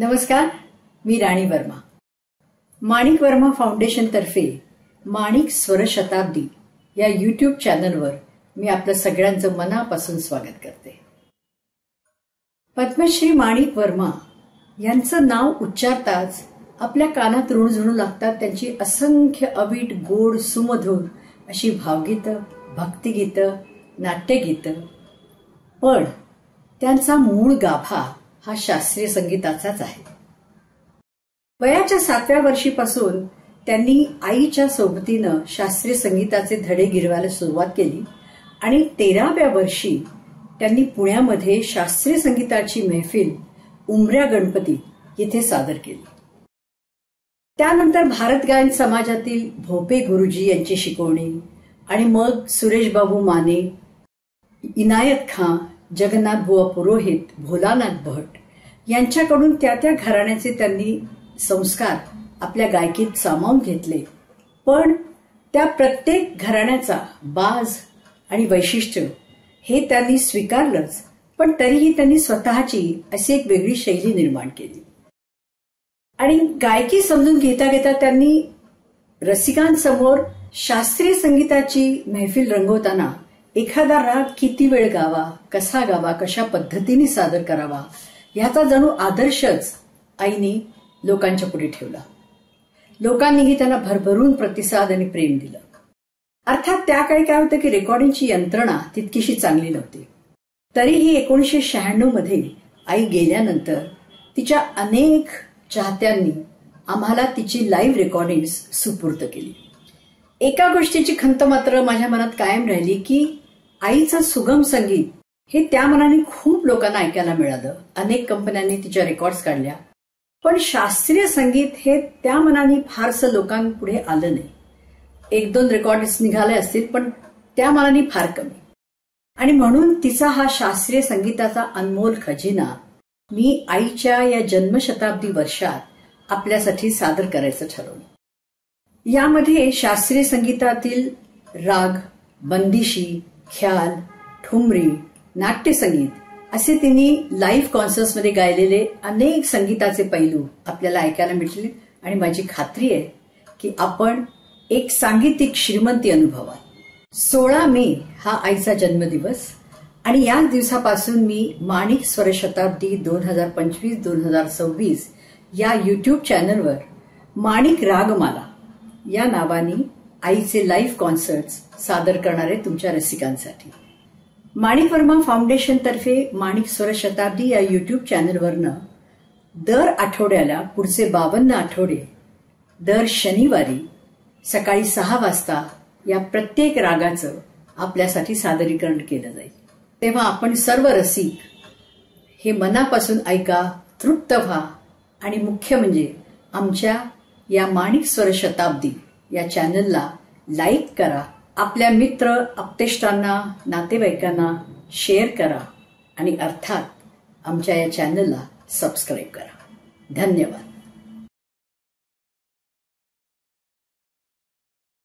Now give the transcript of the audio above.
नमस्कार, मी राणी वर्मा. माणिक वर्मा फाउंडेशन तर्फे माणिक स्वर शताब्दी या यूट्यूब चॅनलवर मी आपलं सगळ्यांचं मनापासून स्वागत करते. पद्मश्री माणिक वर्मा यांचं नाव उच्चारताच आपल्या कानात रुणझुणू लागतात त्यांची असंख्य अवीट गोड सुमधुर अशी भावगीतं, भक्तिगीतं, नाट्यगीतं. पण त्यांचा मूळ गाभा हा शास्त्रीय संगीताचाच आहे. वयाच्या 7व्या वर्षीपासून त्यांनी आईच्या सोबतीनं शास्त्रीय संगीताचे धडे गिरवायला सुरुवात केली आणि 13व्या वर्षी त्यांनी पुण्यामध्ये शास्त्रीय संगीताची मैफिल उमऱ्या गणपती येथे सादर केली. त्यानंतर भारत गायन समाजातील भोपे गुरुजी यांची शिकवणी आणि मग सुरेश बाबू माने, इनायत खां, जगन्नाथ बुवा पुरोहित, भोलानाथ भट यांच्याकडून त्या घराण्याचे त्यांनी संस्कार आपल्या गायकीत सामावून घेतले. पण त्या प्रत्येक घराण्याचा बाज आणि वैशिष्ट्य हे त्यांनी स्वीकारलंच, पण तरीही त्यांनी स्वतःची अशी एक वेगळी शैली निर्माण केली. आणि गायकी समजून घेता घेता त्यांनी रसिकांसमोर शास्त्रीय संगीताची मैफिल रंगवताना एखादा राग किती वेळ गावा, कसा गावा, कशा पद्धतीने सादर करावा ह्याचा जणू आदर्शच आईनी लोकांच्या पुढे ठेवला. लोकांनीही त्यांना भरभरून प्रतिसाद आणि प्रेम दिलं. अर्थात त्या काळी काय होतं की रेकॉर्डिंगची यंत्रणा तितकीशी चांगली नव्हती. तरीही 1996 मध्ये आई गेल्यानंतर तिच्या अनेक चाहत्यांनी आम्हाला तिची लाईव्ह रेकॉर्डिंग्स सुपूर्द केली. एका गोष्टीची खंत मात्र माझ्या मनात कायम राहिली की आईचं सुगम संगीत हे त्या मनाने खूप लोकांना ऐकायला मिळालं. अनेक कंपन्यांनी तिच्या रेकॉर्ड्स काढल्या, पण शास्त्रीय संगीत हे त्या मनाने फारसं लोकांपुढे आलं नाही. 1-2 रेकॉर्ड्स निघाले असतील, पण त्या मनाने फार कमी. आणि म्हणून तिचा हा शास्त्रीय संगीताचा अनमोल खजिना मी आईच्या या जन्मशताब्दी वर्षात आपल्यासाठी सादर करायचं ठरवलं. यामध्ये शास्त्रीय संगीतातील राग, बंदिशी, ख्याल, ठुमरी, नाट्यसंगीत असे तिने लाईव्ह कॉन्सर्ट्समध्ये गायलेले अनेक संगीताचे पैलू आपल्याला ऐकायला मिळतील. आणि माझी खात्री आहे की आपण एक सांगीतिक श्रीमंती अनुभवाल. 16 मे हा आईचा जन्मदिवस आणि याच दिवसापासून मी माणिक स्वर शताब्दी 2025-2026 या यूट्यूब चॅनलवर माणिक रागमाला या नावाने आईचे लाईव्ह कॉन्सर्ट्स सादर करणारे तुमच्या रसिकांसाठी. माणिक वर्मा फाउंडेशन तर्फे माणिक स्वर शताब्दी या यूट्यूब चॅनलवरनं दर आठवड्याला पुढचे 52 आठवडे दर शनिवारी सकाळी 6 वाजता या प्रत्येक रागाचं आपल्यासाठी सादरीकरण केलं जाईल. तेव्हा आपण सर्व रसिक हे मनापासून ऐका, तृप्त व्हा आणि मुख्य म्हणजे आमच्या या माणिक स्वर शताब्दी या चॅनलला लाईक करा, आपल्या मित्र आप्तेष्टांना, नातेवाईकांना शेअर करा आणि अर्थात आमच्या या चॅनलला सबस्क्राईब करा. धन्यवाद.